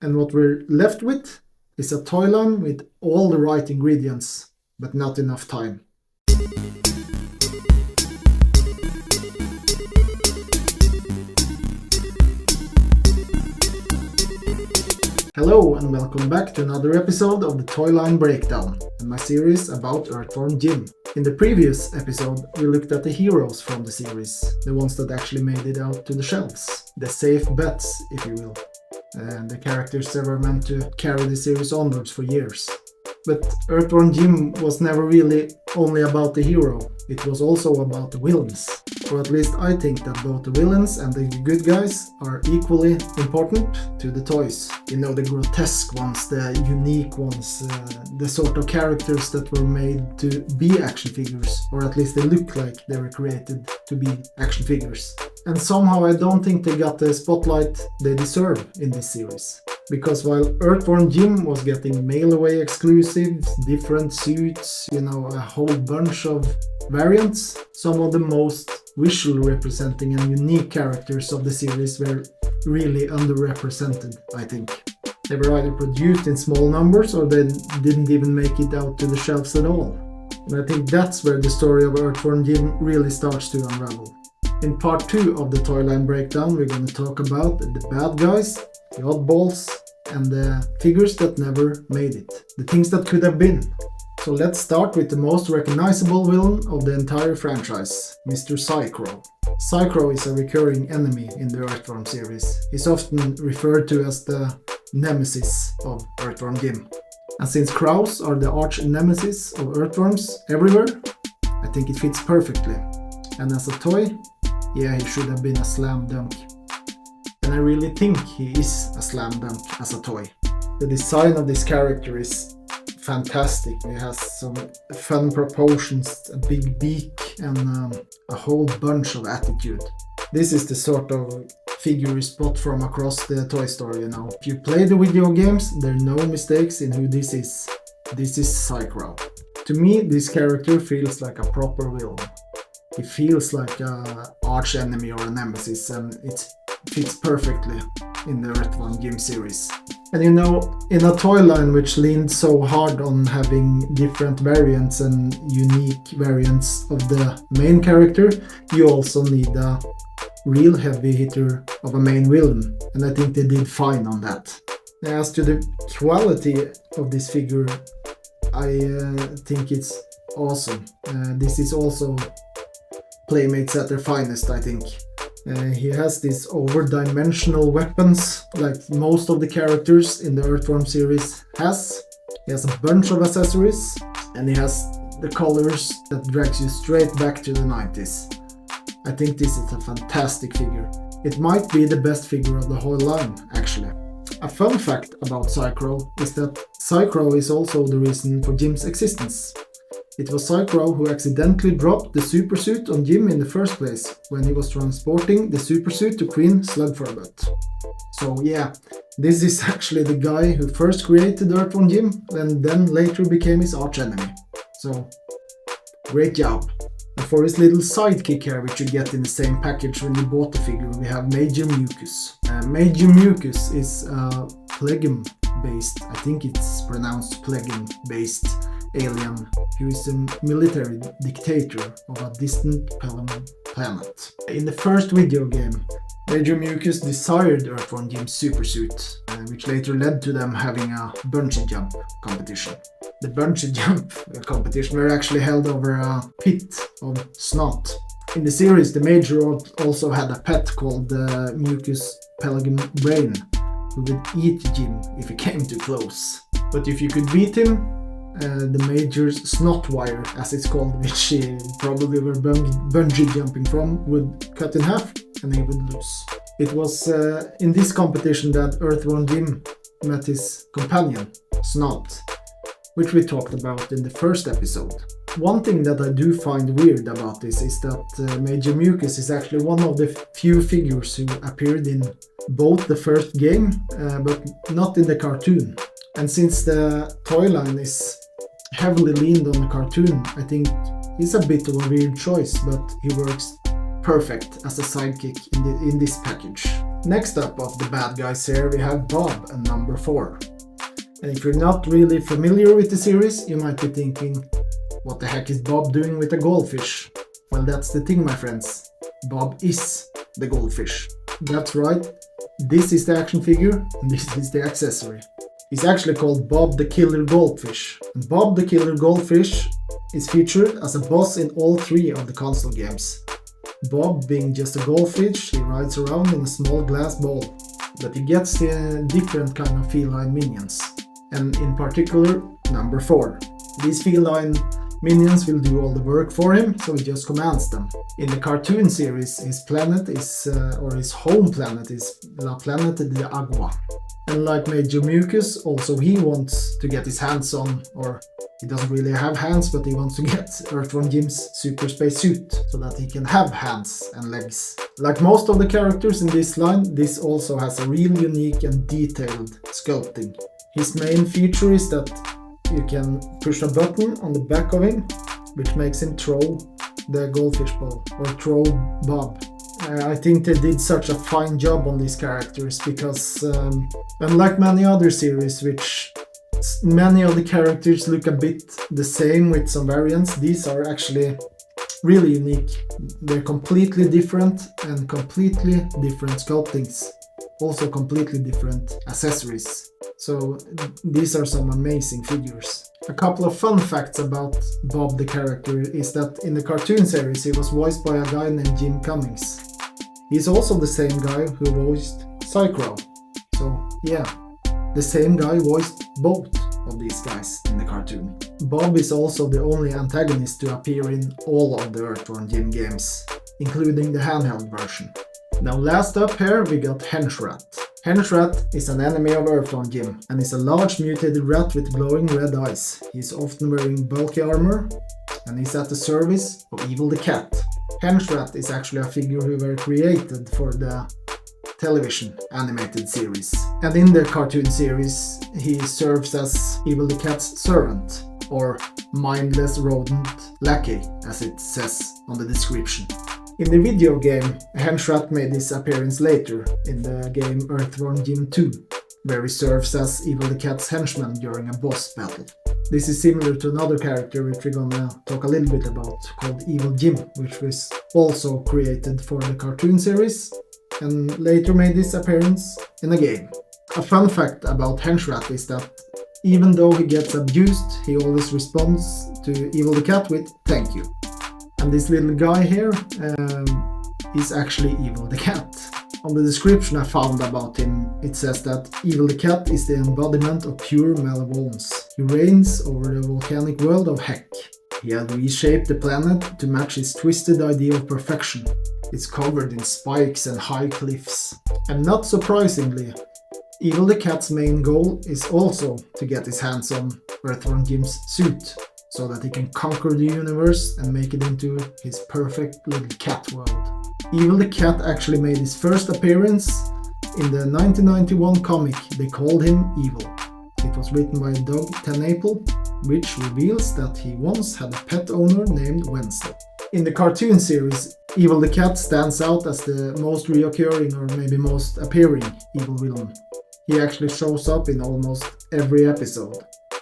And what we're left with is a Toyline with all the right ingredients, but not enough time. Hello and welcome back to another episode of the Toyline Breakdown and my series about Earthworm Jim. In the previous episode we looked at the heroes from the series, the ones that actually made it out to the shelves, the safe bets if you will, and the characters that were meant to carry the series onwards for years. But Earthworm Jim was never really only about the hero, it was also about the villains. Or at least I think that both the villains and the good guys are equally important to the toys. You know, the grotesque ones, the unique ones, the sort of characters that were made to be action figures, or at least they look like they were created to be action figures. And somehow I don't think they got the spotlight they deserve in this series. Because while Earthworm Jim was getting mail-away exclusives, different suits, you know, a whole bunch of variants, some of the most visual representing and unique characters of the series were really underrepresented, I think. They were either produced in small numbers or they didn't even make it out to the shelves at all. And I think that's where the story of Earthworm Jim really starts to unravel. In part 2 of the Toyline Breakdown we're going to talk about the bad guys, the oddballs, and the figures that never made it. The things that could have been. So let's start with the most recognizable villain of the entire franchise, Mr. Psycrow. Psycrow is a recurring enemy in the Earthworm series. He's often referred to as the nemesis of Earthworm Jim. And since crows are the arch nemesis of earthworms everywhere, I think it fits perfectly. And as a toy, yeah, he should have been a slam dunk. And I really think he is a slam dunk as a toy. The design of this character is fantastic. He has some fun proportions, a big beak, and a whole bunch of attitude. This is the sort of figure you spot from across the toy store, you know. If you play the video games, there are no mistakes in who this is. This is Psycrow. To me, this character feels like a proper villain. He feels like an arch enemy or a nemesis, and it fits perfectly in the Earthworm Jim series. And you know, in a toy line which leaned so hard on having different variants and unique variants of the main character, you also need a real heavy hitter of a main villain, and I think they did fine on that. As to the quality of this figure, I think it's awesome. This is also Playmates at their finest, I think. He has these over-dimensional weapons, like most of the characters in the Earthworm series has. He has a bunch of accessories, and he has the colors that drags you straight back to the 90s. I think this is a fantastic figure. It might be the best figure of the whole line, actually. A fun fact about Psycrow is that Psycrow is also the reason for Jim's existence. It was Psycrow who accidentally dropped the supersuit on Jim in the first place, when he was transporting the supersuit to Queen Slug-For-A-Butt. So yeah, this is actually the guy who first created Earthworm Jim and then later became his archenemy. So, great job. And for his little sidekick here, which you get in the same package when you bought the figure, we have Major Mucus. Major Mucus is Plegum-based, I think it's pronounced Plegum-based alien who is a military dictator of a distant planet. In the first video game, Major Mucus desired Earthworm Jim's supersuit, which later led to them having a bungee jump competition. The bungee jump competition were actually held over a pit of snot. In the series, the Major also had a pet called the Mucus Pelagum Brain, who would eat Jim if he came too close. But if you could beat him, the Major's snot wire, as it's called, which he probably were bungee jumping from, would cut in half and he would lose. It was in this competition that Earthworm Jim met his companion, Snot, which we talked about in the first episode. One thing that I do find weird about this is that Major Mucus is actually one of the few figures who appeared in both the first game, but not in the cartoon. And since the toy line is heavily leaned on the cartoon, I think he's a bit of a weird choice, but he works perfect as a sidekick in this package. Next up of the bad guys here we have Bob and number 4. And if you're not really familiar with the series, you might be thinking, what the heck is Bob doing with a goldfish? Well, that's the thing, my friends. Bob is the goldfish. That's right, this is the action figure and this is the accessory. He's actually called Bob the Killer Goldfish. And Bob the Killer Goldfish is featured as a boss in all 3 of the console games. Bob, being just a goldfish, he rides around in a small glass bowl, but he gets different kind of feline minions, and in particular number 4. These feline minions will do all the work for him, so he just commands them. In the cartoon series, his planet is, or his home planet is La Planeta de Agua. And like Major Mucus, also he wants to get his hands on, or he doesn't really have hands, but he wants to get Earthworm Jim's super space suit, so that he can have hands and legs. Like most of the characters in this line, this also has a real unique and detailed sculpting. His main feature is that you can push a button on the back of him, which makes him throw the goldfish ball, or throw Bob. I think they did such a fine job on these characters because unlike many other series, which many of the characters look a bit the same with some variants, these are actually really unique. They're completely different and completely different sculptings, also completely different accessories. So these are some amazing figures. A couple of fun facts about Bob the character is that in the cartoon series he was voiced by a guy named Jim Cummings. He's also the same guy who voiced Psycrow. So yeah, the same guy voiced both of these guys in the cartoon. Bob is also the only antagonist to appear in all of the Earthworm Jim games, including the handheld version. Now last up here we got Henchrat. Henchrat is an enemy of Earthworm Jim and is a large mutated rat with glowing red eyes. He's often wearing bulky armor and he's at the service of Evil the Cat. Henchrat is actually a figure who were created for the television animated series. And in the cartoon series he serves as Evil the Cat's servant, or mindless rodent lackey as it says on the description. In the video game, Henchrat made his appearance later in the game Earthworm Jim 2, where he serves as Evil the Cat's henchman during a boss battle. This is similar to another character which we're gonna talk a little bit about, called Evil Jim, which was also created for the cartoon series and later made his appearance in a game. A fun fact about Henchrat is that even though he gets abused, he always responds to Evil the Cat with "thank you." And this little guy here is actually Evil the Cat. On the description I found about him, it says that Evil the Cat is the embodiment of pure malevolence. He reigns over the volcanic world of Heck. He had reshaped the planet to match his twisted idea of perfection. It's covered in spikes and high cliffs. And not surprisingly, Evil the Cat's main goal is also to get his hands on Earthworm Jim's suit, so that he can conquer the universe and make it into his perfect little cat world. Evil the Cat actually made his first appearance in the 1991 comic They Called Him Evil. It was written by Doug Tenaple, which reveals that he once had a pet owner named Wenzel. In the cartoon series, Evil the Cat stands out as the most reoccurring, or maybe most appearing, evil villain. He actually shows up in almost every episode.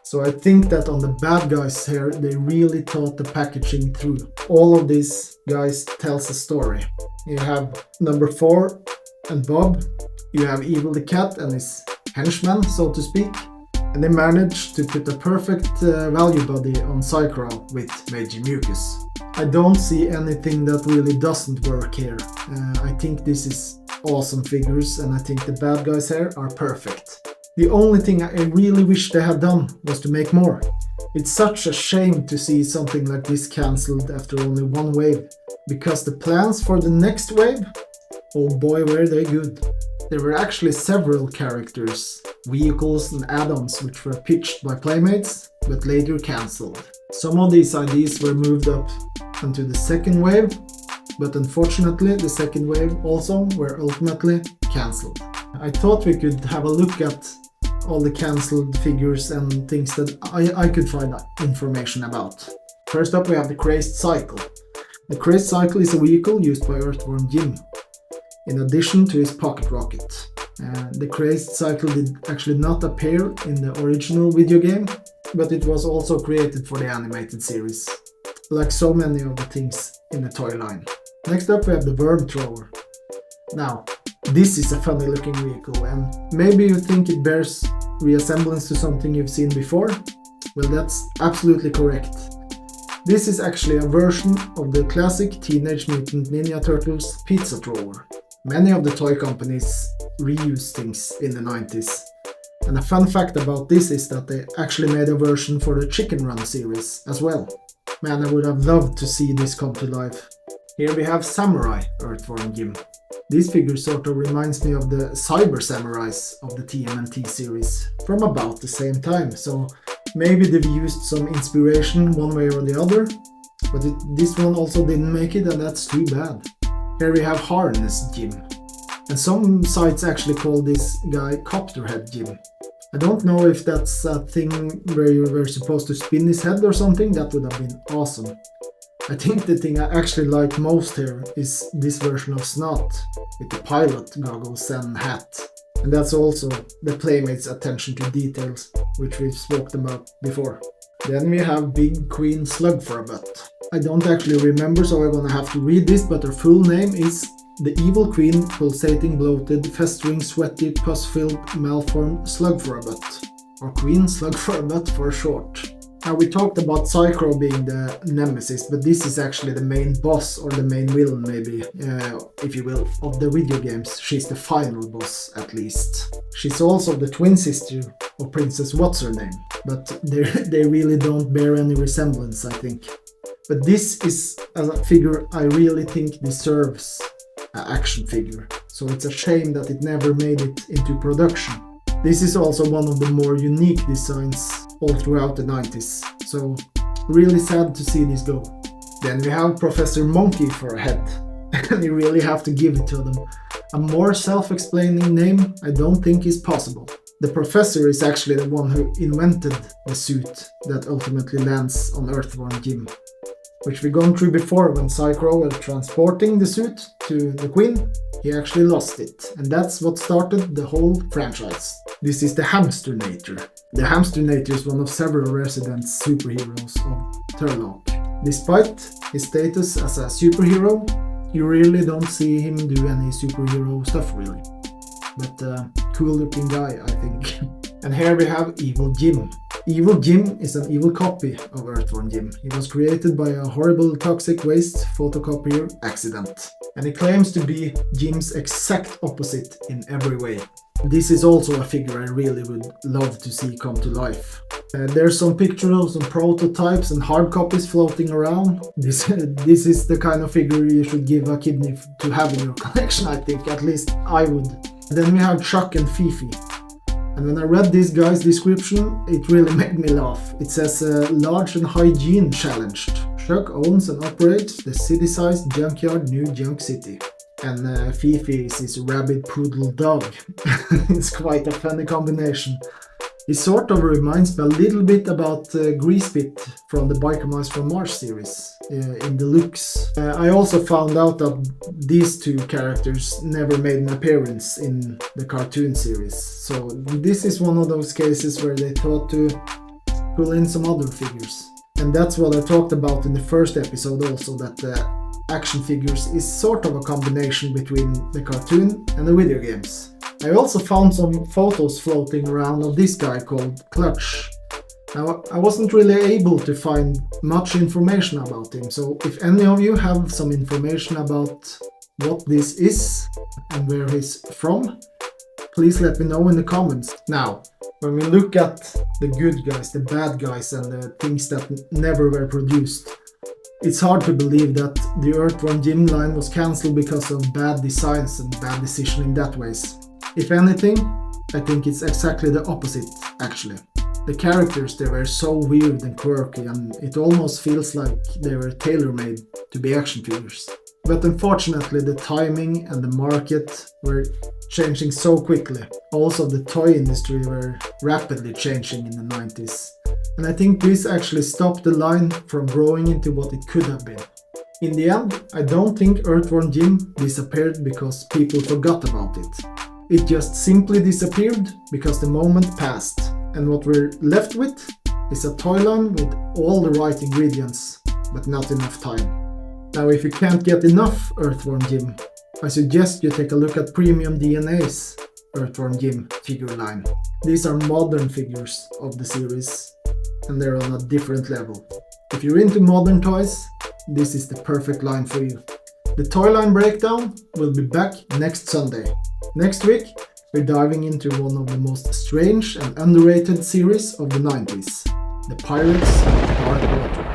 So I think that on the bad guys here, they really thought the packaging through. All of these guys tells a story. You have number 4 and Bob. You have Evil the Cat and his henchman, so to speak. And they managed to put a perfect value body on Psycrow with Major Mucus. I don't see anything that really doesn't work here. I think this is awesome figures, and I think the bad guys here are perfect. The only thing I really wish they had done was to make more. It's such a shame to see something like this cancelled after only one wave, because the plans for the next wave, oh boy were they good. There were actually several characters, vehicles and add-ons which were pitched by Playmates, but later cancelled. Some of these ideas were moved up onto the second wave, but unfortunately the second wave also were ultimately cancelled. I thought we could have a look at all the cancelled figures and things that I could find information about. First up we have the Crazed Cycle. The Crazed Cycle is a vehicle used by Earthworm Jim. in addition to his pocket rocket. The Crazed Cycle did actually not appear in the original video game, but it was also created for the animated series, like so many of the things in the toy line. Next up we have the Worm Thrower. Now, this is a funny looking vehicle, and maybe you think it bears resemblance to something you've seen before? Well, that's absolutely correct. This is actually a version of the classic Teenage Mutant Ninja Turtles pizza thrower. Many of the toy companies reused things in the 90s. And a fun fact about this is that they actually made a version for the Chicken Run series as well. Man, I would have loved to see this come to life. Here we have Samurai Earthworm Jim. This figure sort of reminds me of the Cyber Samurais of the TMNT series from about the same time, so maybe they've used some inspiration one way or the other, but this one also didn't make it, and that's too bad. Here we have Harness Jim, and some sites actually call this guy Copterhead Jim. I don't know if that's a thing where you were supposed to spin his head or something. That would have been awesome. I think the thing I actually like most here is this version of Snot, with the pilot goggles and hat. And that's also the Playmates' attention to details, which we've spoken about before. Then we have Big Queen Slug-For-A-Butt. I don't actually remember, so I'm gonna have to read this, but her full name is the Evil Queen, Pulsating, Bloated, Festering, Sweaty, Pus-Filled, Malformed Slug-For-A-Butt, or Queen Slug-For-A-Butt for short. Now, we talked about Psycrow being the nemesis, but this is actually the main boss, or the main villain maybe, if you will, of the video games. She's the final boss, at least. She's also the twin sister of Princess What's-Her-Name, but they really don't bear any resemblance, I think. But this is a figure I really think deserves an action figure, so it's a shame that it never made it into production. This is also one of the more unique designs all throughout the 90s, so really sad to see this go. Then we have Professor Monkey for a head, and you really have to give it to them. A more self-explaining name I don't think is possible. The Professor is actually the one who invented the suit that ultimately lands on Earthworm Jim, which we've gone through before. When Psycrow was transporting the suit to the Queen, he actually lost it, and that's what started the whole franchise. This is the Hamstinator. The Hamstinator is one of several resident superheroes of Turlock. Despite his status as a superhero, you really don't see him do any superhero stuff really. But cool looking guy, I think. And here we have Evil Jim. Evil Jim is an evil copy of Earthworm Jim. He was created by a horrible toxic waste photocopier accident, and he claims to be Jim's exact opposite in every way. This is also a figure I really would love to see come to life. There's some pictures of some prototypes and hard copies floating around. This is the kind of figure you should give a kidney to have in your collection, I think. At least I would. Then we have Chuck and Fifi. And when I read this guy's description, it really made me laugh. It says, large and hygiene challenged. Chuck owns and operates the city-sized junkyard New Junk City. And Fifi is his rabid poodle dog. It's quite a funny combination. He sort of reminds me a little bit about Grease Pit from the Biker Mice from Mars series, in the looks. I also found out that these two characters never made an appearance in the cartoon series, so this is one of those cases where they thought to pull in some other figures. And that's what I talked about in the first episode also, that the action figures is sort of a combination between the cartoon and the video games. I also found some photos floating around of this guy called Clutch. Now, I wasn't really able to find much information about him, so if any of you have some information about what this is and where he's from, please let me know in the comments. Now, when we look at the good guys, the bad guys, and the things that never were produced, it's hard to believe that the Earthworm Jim line was cancelled because of bad designs and bad decision in that ways. If anything, I think it's exactly the opposite, actually. The characters, they were so weird and quirky, and it almost feels like they were tailor-made to be action figures. But unfortunately, the timing and the market were changing so quickly. Also, the toy industry were rapidly changing in the 90s. And I think this actually stopped the line from growing into what it could have been. In the end, I don't think Earthworm Jim disappeared because people forgot about it. It just simply disappeared because the moment passed, and what we're left with is a Toyline with all the right ingredients, but not enough time. Now if you can't get enough Earthworm Jim, I suggest you take a look at Premium DNA's Earthworm Jim figure line. These are modern figures of the series, and they're on a different level. If you're into modern toys, this is the perfect line for you. The Toyline breakdown will be back next Sunday. Next week, we're diving into one of the most strange and underrated series of the 90s, the Pirates of Dark Water.